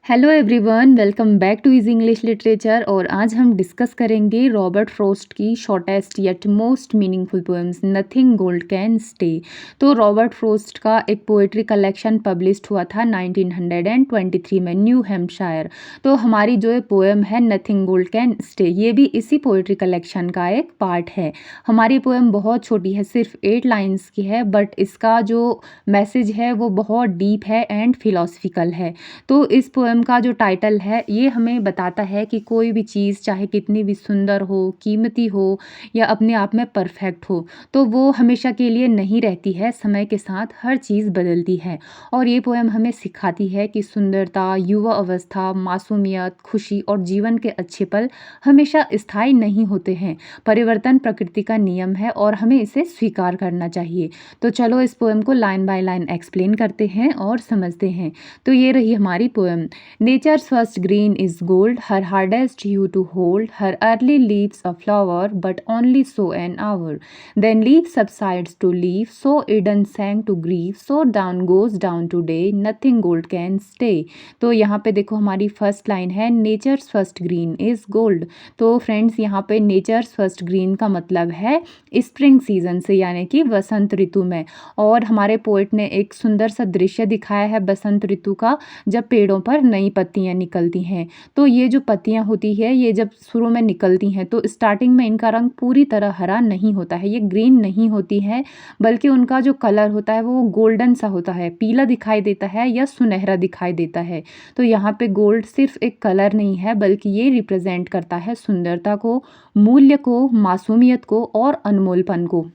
Hello everyone, welcome back two is English literature. और आज हम डिस्कस करेंगे रॉबर्ट फ्रॉस्ट की shortest yet most meaningful poems nothing gold can stay. तो Robert Frost का एक पोएट्री कलेक्शन पब्लिश्ड हुआ था 1923 में न्यू हैम्पशायर। तो हमारी जो ये पोएम है नथिंग गोल्ड कैन स्टे, ये भी इसी पोएट्री कलेक्शन का एक पार्ट है। हमारी पोएम बहुत छोटी है, सिर्फ 8 लाइन्स की है, बट इसका जो मैसेज है वो बहुत डीप है एंड फिलोसफिकल है। तो इस पोएम का जो टाइटल है ये हमें बताता है कि कोई भी चीज़ चाहे कितनी भी सुंदर हो, कीमती हो या अपने आप में परफेक्ट हो, तो वो हमेशा के लिए नहीं रहती है। समय के साथ हर चीज़ बदलती है। और ये पोएम हमें सिखाती है कि सुंदरता, युवा अवस्था, मासूमियत, खुशी और जीवन के अच्छे पल हमेशा स्थायी नहीं होते हैं। परिवर्तन प्रकृति का नियम है और हमें इसे स्वीकार करना चाहिए। तो चलो इस पोएम को लाइन बाय लाइन एक्सप्लेन करते हैं और समझते हैं। तो ये रही हमारी poem. Nature's first green is gold, her hardest hue to hold, her early leaves a flower, but only so an hour. Then leaf subsides to leaf, so Eden sang to grief, so down goes down today, nothing gold can stay. तो यहाँ पे देखो हमारी first line है nature's first green is gold. तो friends यहाँ पे natures first green का मतलब है स्प्रिंग सीजन से, यानी कि वसंत ऋतु में। और हमारे पोएट ने एक सुंदर सा दृश्य दिखाया है बसंत ऋतु का, जब पेड़ों पर नई पत्तियां निकलती हैं। तो ये जो पत्तियां होती है ये जब शुरू में निकलती हैं तो स्टार्टिंग में इनका रंग पूरी तरह हरा नहीं होता है, ये ग्रीन नहीं होती है, बल्कि उनका जो कलर होता है वो गोल्डन सा होता है, पीला दिखाई देता है या सुनहरा दिखाई देता है। तो यहाँ पे गोल्ड सिर्फ एक कलर नहीं है, बल्कि ये रिप्रेजेंट करता है सुंदरता को, मूल्य को, मासूमियत को और अनमोलपन को।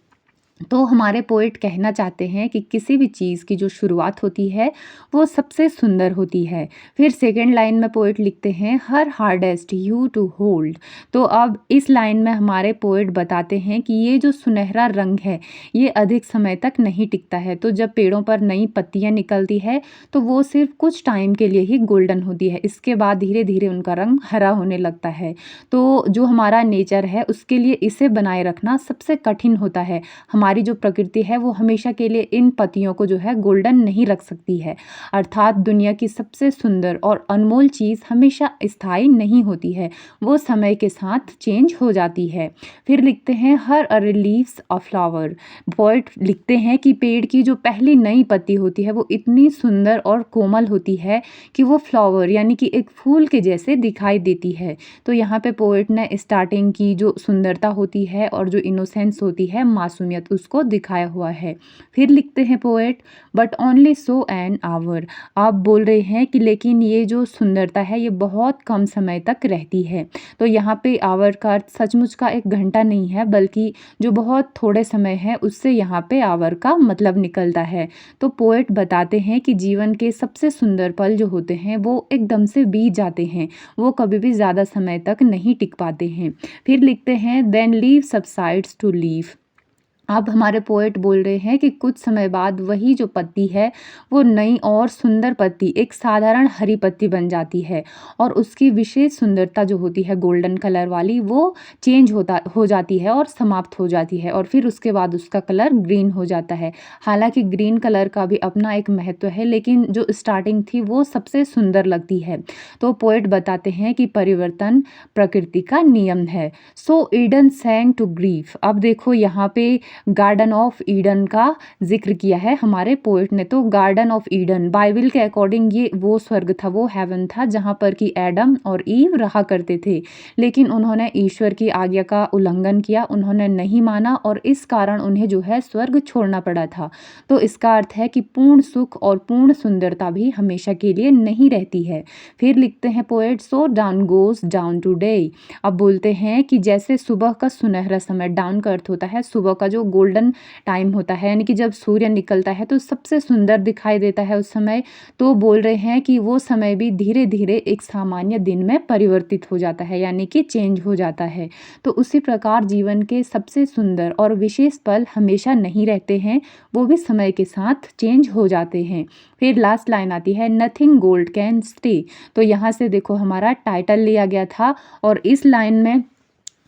तो हमारे पोएट कहना चाहते हैं कि किसी भी चीज़ की जो शुरुआत होती है वो सबसे सुंदर होती है। फिर सेकंड लाइन में पोएट लिखते हैं हर हार्डेस्ट यू टू होल्ड। तो अब इस लाइन में हमारे पोएट बताते हैं कि ये जो सुनहरा रंग है ये अधिक समय तक नहीं टिकता है। तो जब पेड़ों पर नई पत्तियां निकलती है तो वो सिर्फ कुछ टाइम के लिए ही गोल्डन होती है, इसके बाद धीरे धीरे उनका रंग हरा होने लगता है। तो जो हमारा नेचर है उसके लिए इसे बनाए रखना सबसे कठिन होता है। हमारी जो प्रकृति है वो हमेशा के लिए इन पत्तियों को जो है गोल्डन नहीं रख सकती है। अर्थात दुनिया की सबसे सुंदर और अनमोल चीज़ हमेशा स्थायी नहीं होती है, वो समय के साथ चेंज हो जाती है। फिर लिखते हैं हर अ लीव्स अ फ्लावर। पोएट लिखते हैं कि पेड़ की जो पहली नई पत्ती होती है वो इतनी सुंदर और कोमल होती है कि वो फ्लावर यानी कि एक फूल के जैसे दिखाई देती है। तो यहाँ पे पोएट ने स्टार्टिंग की जो सुंदरता होती है और जो इनोसेंस होती है, मासूमियत, उसको दिखाया हुआ है। फिर लिखते हैं poet but only so an hour. आप बोल रहे हैं कि लेकिन ये जो सुंदरता है ये बहुत कम समय तक रहती है। तो यहाँ पे आवर का अर्थ सचमुच का एक घंटा नहीं है, बल्कि जो बहुत थोड़े समय है उससे यहाँ पे आवर का मतलब निकलता है। तो पोएट बताते हैं कि जीवन के सबसे सुंदर पल जो होते हैं वो एकदम से बीत जाते हैं, वो कभी भी ज़्यादा समय तक नहीं टिक पाते हैं। फिर लिखते हैं then leave subsides to leave. अब हमारे पोएट बोल रहे हैं कि कुछ समय बाद वही जो पत्ती है वो नई और सुंदर पत्ती, एक साधारण हरी पत्ती बन जाती है, और उसकी विशेष सुंदरता जो होती है गोल्डन कलर वाली वो चेंज हो जाती है और समाप्त हो जाती है, और फिर उसके बाद उसका कलर ग्रीन हो जाता है। हालांकि ग्रीन कलर का भी अपना एक महत्व है, लेकिन जो स्टार्टिंग थी वो सबसे सुंदर लगती है। तो पोएट बताते हैं कि परिवर्तन प्रकृति का नियम है। सो ईडन सैंग टू ग्रीफ। अब देखो यहाँ पे गार्डन ऑफ ईडन का जिक्र किया है हमारे पोएट ने। तो गार्डन ऑफ ईडन बाइबल के अकॉर्डिंग ये वो स्वर्ग था, वो हेवन था, जहाँ पर कि एडम और ईव रहा करते थे। लेकिन उन्होंने ईश्वर की आज्ञा का उल्लंघन किया, उन्होंने नहीं माना, और इस कारण उन्हें जो है स्वर्ग छोड़ना पड़ा था। तो इसका अर्थ है कि पूर्ण सुख और पूर्ण सुंदरता भी हमेशा के लिए नहीं रहती है। फिर लिखते हैं poet so dawn goes down to day. अब बोलते हैं कि जैसे सुबह का सुनहरा समय, डाउन का अर्थ होता है सुबह का जो गोल्डन टाइम होता है, यानी कि जब सूर्य निकलता है तो सबसे सुंदर दिखाई देता है उस समय। तो बोल रहे हैं कि वो समय भी धीरे धीरे एक सामान्य दिन में परिवर्तित हो जाता है, यानी कि चेंज हो जाता है। तो उसी प्रकार जीवन के सबसे सुंदर और विशेष पल हमेशा नहीं रहते हैं, वो भी समय के साथ चेंज हो जाते हैं। फिर लास्ट लाइन आती है नथिंग गोल्ड कैन स्टे। तो यहाँ से देखो हमारा टाइटल लिया गया था, और इस लाइन में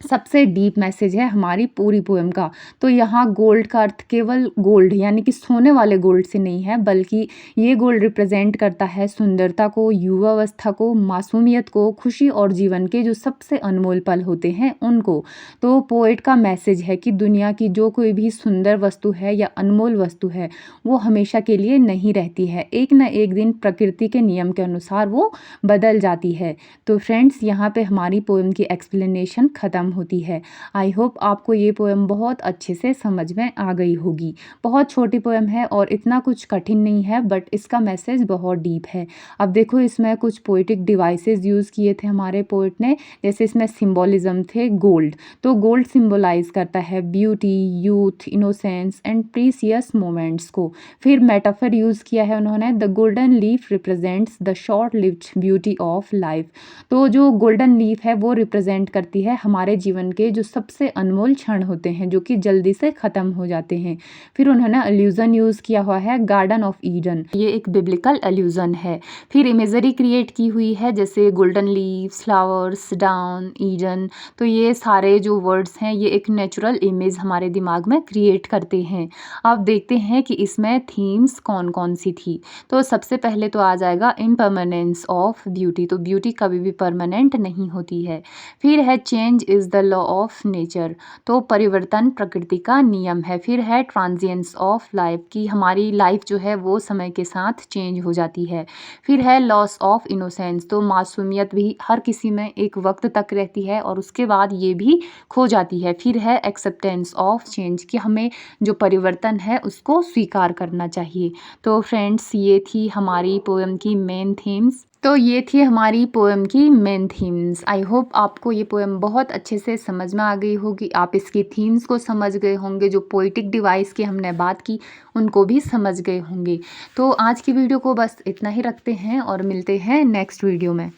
सबसे डीप मैसेज है हमारी पूरी पोएम का। तो यहाँ गोल्ड का अर्थ केवल गोल्ड यानी कि सोने वाले गोल्ड से नहीं है, बल्कि ये गोल्ड रिप्रेजेंट करता है सुंदरता को, युवावस्था को, मासूमियत को, खुशी और जीवन के जो सबसे अनमोल पल होते हैं उनको। तो पोएट का मैसेज है कि दुनिया की जो कोई भी सुंदर वस्तु है या अनमोल वस्तु है, वो हमेशा के लिए नहीं रहती है। एक न एक दिन प्रकृति के नियम के अनुसार वो बदल जाती है। तो फ्रेंड्स, यहाँ पे हमारी पोएम की एक्सप्लेनेशन ख़त्म होती है। आई होप आपको ये पोएम बहुत अच्छे से समझ में आ गई होगी। बहुत छोटी पोएम है और इतना कुछ कठिन नहीं है, बट इसका मैसेज बहुत डीप है। अब देखो, इसमें कुछ पोइटिक डिवाइसेस यूज़ किए थे हमारे पोइट ने। जैसे इसमें सिंबॉलिज्म थे गोल्ड। तो गोल्ड सिंबलाइज करता है beauty, youth, innocence and precious moments को। फिर मेटाफर यूज़ किया है उन्होंने, the golden leaf represents the short lived beauty of life. तो जो गोल्डन लीफ है वो रिप्रेजेंट करती है हमारे जीवन के जो सबसे अनमोल क्षण होते हैं, जो कि जल्दी से ख़त्म हो जाते हैं। फिर उन्होंने अल्यूज़न यूज़ किया हुआ है, गार्डन ऑफ ईडन। ये एक बिब्लिकल अल्यूज़न है। फिर इमेजरी क्रिएट की हुई है, जैसे golden leaves, flowers, down, Eden. तो ये सारे जो वर्ड्स हैं ये एक नेचुरल इमेज हमारे दिमाग में क्रिएट करते हैं। अब देखते हैं कि इसमें थीम्स कौन कौन सी थी। तो सबसे पहले तो आ जाएगा इम्परमानेंस ऑफ ब्यूटी। तो ब्यूटी कभी भी परमानेंट नहीं होती है। फिर है change is the law of nature. तो परिवर्तन प्रकृति का नियम है। फिर है ट्रांजिएंस ऑफ लाइफ, कि हमारी लाइफ जो है वो समय के साथ चेंज हो जाती है। फिर है लॉस ऑफ इनोसेंस। तो मासूमियत भी हर किसी में एक वक्त तक रहती है और उसके बाद ये भी खो जाती है। फिर है एक्सेप्टेंस ऑफ चेंज, कि हमें जो परिवर्तन है उसको स्वीकार करना चाहिए। तो फ्रेंड्स, ये थी हमारी पोएम की मेन थीम्स। तो ये थी हमारी पोएम की मेन थीम्स। आई होप आपको ये पोएम बहुत अच्छे से समझ में आ गई होगी। आप इसकी थीम्स को समझ गए होंगे, जो पोइटिक डिवाइस की हमने बात की उनको भी समझ गए होंगे। तो आज की वीडियो को बस इतना ही रखते हैं और मिलते हैं नेक्स्ट वीडियो में।